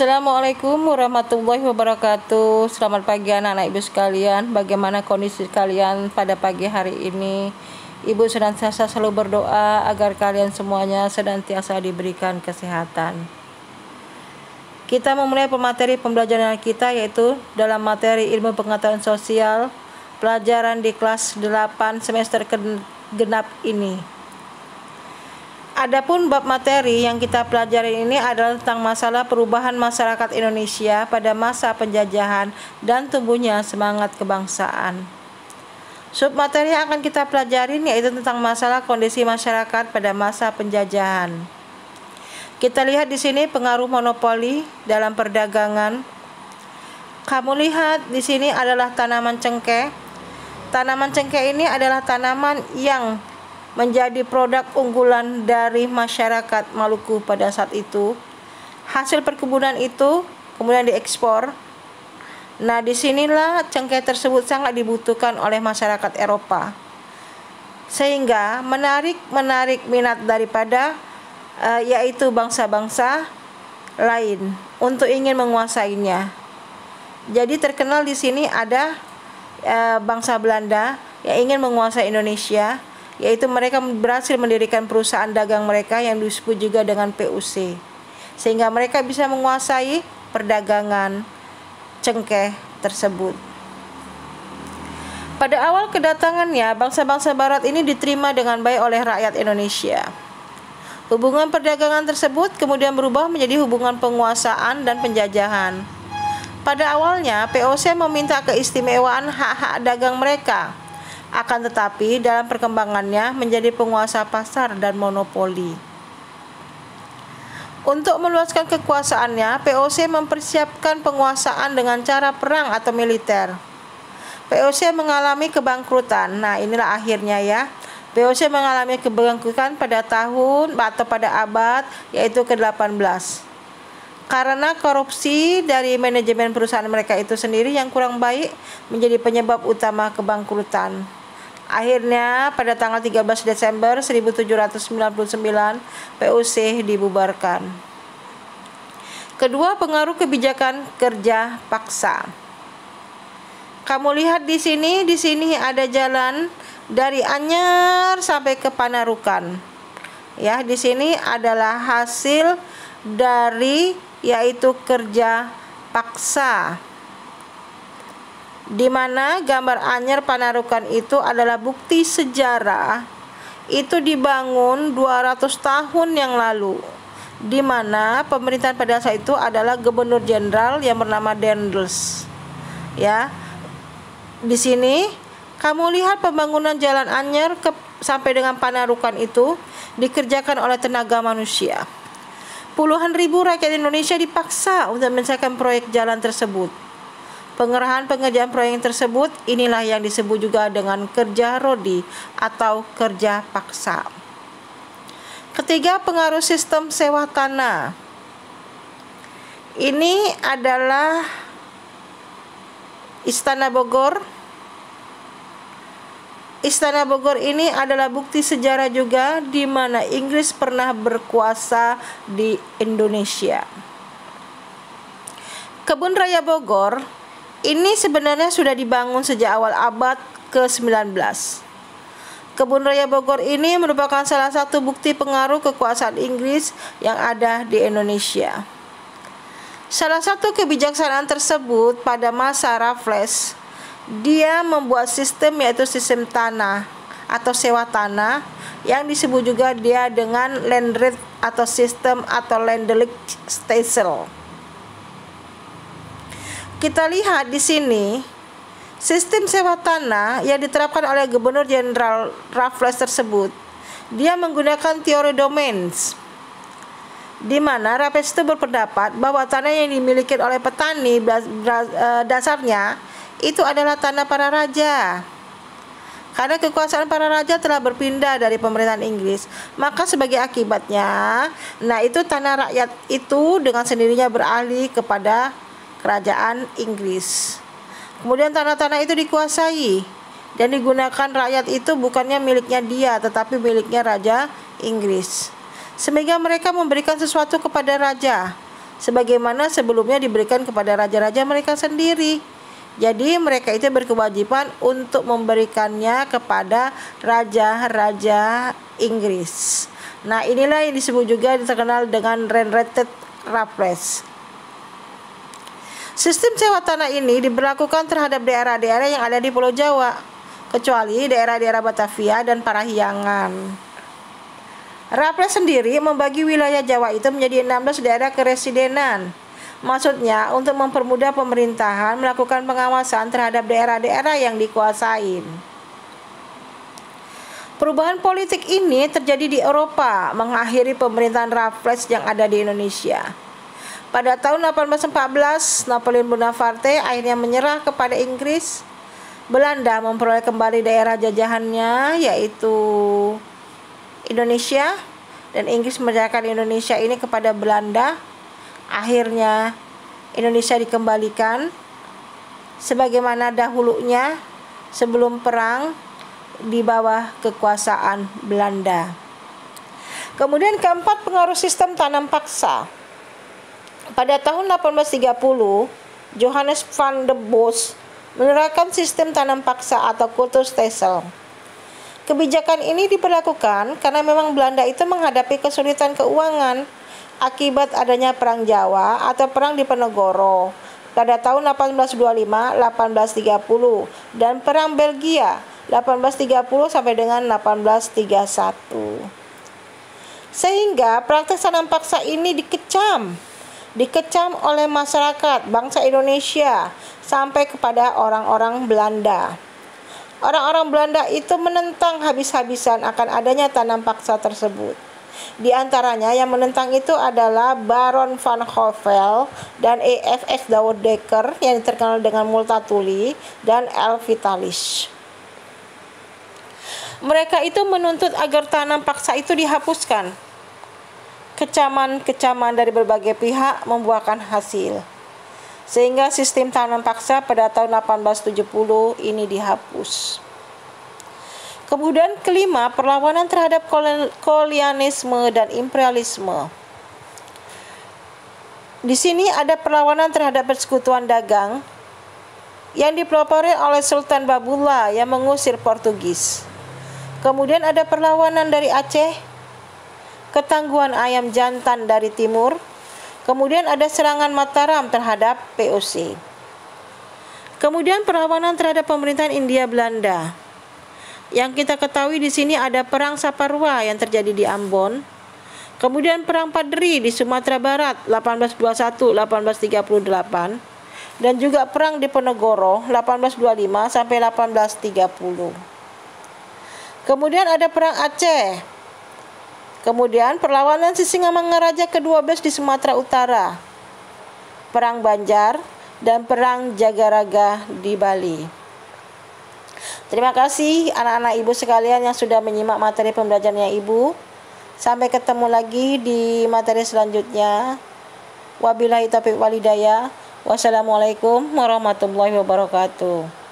Assalamualaikum warahmatullahi wabarakatuh. Selamat pagi anak-anak ibu sekalian. Bagaimana kondisi kalian pada pagi hari ini? Ibu senantiasa selalu berdoa agar kalian semuanya senantiasa diberikan kesehatan. Kita memulai pemateri pembelajaran kita, yaitu dalam materi ilmu pengetahuan sosial, pelajaran di kelas 8 semester genap ini. Adapun bab materi yang kita pelajari ini adalah tentang masalah perubahan masyarakat Indonesia pada masa penjajahan dan tumbuhnya semangat kebangsaan. Submateri yang akan kita pelajari yaitu tentang masalah kondisi masyarakat pada masa penjajahan. Kita lihat di sini pengaruh monopoli dalam perdagangan. Kamu lihat di sini adalah tanaman cengkeh. Tanaman cengkeh ini adalah tanaman yang menjadi produk unggulan dari masyarakat Maluku pada saat itu. Hasil perkebunan itu kemudian diekspor. Nah, disinilah cengkeh tersebut sangat dibutuhkan oleh masyarakat Eropa, sehingga menarik minat daripada yaitu bangsa-bangsa lain untuk ingin menguasainya. Jadi terkenal di sini ada bangsa Belanda yang ingin menguasai Indonesia, yaitu mereka berhasil mendirikan perusahaan dagang mereka yang disebut juga dengan PUC, sehingga mereka bisa menguasai perdagangan cengkeh tersebut. Pada awal kedatangannya, bangsa-bangsa barat ini diterima dengan baik oleh rakyat Indonesia. Hubungan perdagangan tersebut kemudian berubah menjadi hubungan penguasaan dan penjajahan. Pada awalnya, POC meminta keistimewaan hak-hak dagang mereka, akan tetapi dalam perkembangannya menjadi penguasa pasar dan monopoli. Untuk meluaskan kekuasaannya, POC mempersiapkan penguasaan dengan cara perang atau militer. POC mengalami kebangkrutan. Nah, inilah akhirnya ya. POC mengalami kebangkrutan pada tahun atau pada abad yaitu ke-18. Karena korupsi dari manajemen perusahaan mereka itu sendiri yang kurang baik menjadi penyebab utama kebangkrutan. Akhirnya pada tanggal 13 Desember 1799 POC dibubarkan. Kedua, pengaruh kebijakan kerja paksa. Kamu lihat di sini ada jalan dari Anyer sampai ke Panarukan. Ya, di sini adalah hasil dari yaitu kerja paksa, di mana gambar Anyer Panarukan itu adalah bukti sejarah itu dibangun 200 tahun yang lalu, di mana pemerintahan pada saat itu adalah Gubernur Jenderal yang bernama Dendels. Ya, di sini kamu lihat pembangunan jalan Anyer sampai dengan Panarukan itu dikerjakan oleh tenaga manusia. Puluhan ribu rakyat Indonesia dipaksa untuk menyelesaikan proyek jalan tersebut. Pengerahan pengerjaan proyek tersebut inilah yang disebut juga dengan kerja rodi atau kerja paksa. Ketiga, pengaruh sistem sewa tanah. Ini adalah Istana Bogor. Istana Bogor ini adalah bukti sejarah juga di mana Inggris pernah berkuasa di Indonesia. Kebun Raya Bogor ini sebenarnya sudah dibangun sejak awal abad ke-19. Kebun Raya Bogor ini merupakan salah satu bukti pengaruh kekuasaan Inggris yang ada di Indonesia. Salah satu kebijaksanaan tersebut pada masa Raffles, dia membuat sistem yaitu sistem tanah atau sewa tanah yang disebut juga dia dengan land rate atau sistem atau land legislation. Kita lihat di sini sistem sewa tanah yang diterapkan oleh Gubernur Jenderal Raffles tersebut. Dia menggunakan teori domains, di mana Raffles itu berpendapat bahwa tanah yang dimiliki oleh petani dasarnya itu adalah tanah para raja. Karena kekuasaan para raja telah berpindah dari pemerintahan Inggris, maka sebagai akibatnya, itu tanah rakyat itu dengan sendirinya beralih kepada kerajaan Inggris. Kemudian tanah-tanah itu dikuasai dan digunakan rakyat itu bukannya miliknya dia, tetapi miliknya Raja Inggris. Sehingga mereka memberikan sesuatu kepada raja, sebagaimana sebelumnya diberikan kepada raja-raja mereka sendiri. Jadi mereka itu berkewajiban untuk memberikannya kepada raja-raja Inggris. Nah, inilah yang disebut juga terkenal dengan Renrated Raffles. Sistem sewa tanah ini diberlakukan terhadap daerah-daerah yang ada di Pulau Jawa, kecuali daerah-daerah Batavia dan Parahyangan. Raffles sendiri membagi wilayah Jawa itu menjadi 16 daerah keresidenan. Maksudnya untuk mempermudah pemerintahan melakukan pengawasan terhadap daerah-daerah yang dikuasain. Perubahan politik ini terjadi di Eropa, mengakhiri pemerintahan Raffles yang ada di Indonesia. Pada tahun 1814, Napoleon Bonaparte akhirnya menyerah kepada Inggris. Belanda memperoleh kembali daerah jajahannya, yaitu Indonesia, dan Inggris menyerahkan Indonesia ini kepada Belanda. Akhirnya Indonesia dikembalikan sebagaimana dahulunya sebelum perang di bawah kekuasaan Belanda. Kemudian keempat, pengaruh sistem tanam paksa. Pada tahun 1830, Johannes van der Bos menerapkan sistem tanam paksa atau kultusstelsel. Kebijakan ini diberlakukan karena memang Belanda itu menghadapi kesulitan keuangan akibat adanya Perang Jawa atau Perang Diponegoro pada tahun 1825-1830 dan Perang Belgia 1830 sampai dengan 1831. Sehingga praktek tanam paksa ini dikecam oleh masyarakat bangsa Indonesia sampai kepada orang-orang Belanda. Orang-orang Belanda itu menentang habis-habisan akan adanya tanam paksa tersebut. Di antaranya yang menentang itu adalah Baron van Hove dan E.F.S. Doudekker yang terkenal dengan Multatuli dan L. Vitalis. Mereka itu menuntut agar tanam paksa itu dihapuskan. Kecaman-kecaman dari berbagai pihak membuahkan hasil, sehingga sistem tanam paksa pada tahun 1870 ini dihapus. Kemudian kelima, perlawanan terhadap kolonialisme dan imperialisme. Di sini ada perlawanan terhadap persekutuan dagang yang dipelopori oleh Sultan Babullah yang mengusir Portugis. Kemudian ada perlawanan dari Aceh, ketangguhan ayam jantan dari timur. Kemudian ada serangan Mataram terhadap POC. Kemudian perlawanan terhadap pemerintahan Hindia Belanda. Yang kita ketahui di sini ada perang Saparua yang terjadi di Ambon. Kemudian perang Padri di Sumatera Barat 1821-1838 dan juga perang Diponegoro 1825 sampai 1830. Kemudian ada perang Aceh. Kemudian perlawanan Sisingamangaraja ke-12 di Sumatera Utara. Perang Banjar dan perang Jagaraga di Bali. Terima kasih anak-anak ibu sekalian yang sudah menyimak materi pembelajarannya ibu. Sampai ketemu lagi di materi selanjutnya. Wabillahi taufiq walhidayah. Wassalamualaikum warahmatullahi wabarakatuh.